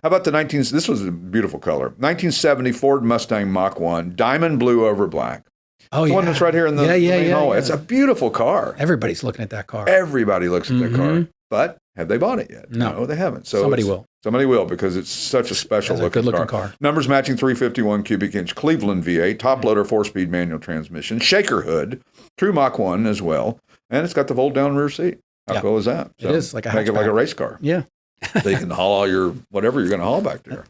How about this was a beautiful color. 1970 Ford Mustang Mach 1, diamond blue over black. Oh, the yeah. one that's right here in the main hallway. It's a beautiful car. Everybody's looking at that car. Everybody looks at that car. But have they bought it yet? No, they haven't. So somebody will. Somebody will, because it's such a special looking car. Numbers matching 351 cubic inch Cleveland V8, top loader, 4-speed manual transmission, shaker hood, true Mach 1 as well. And it's got the fold down rear seat. How cool is that? So it is like a make it like a race car. Yeah. So you can haul all your whatever you're going to haul back there.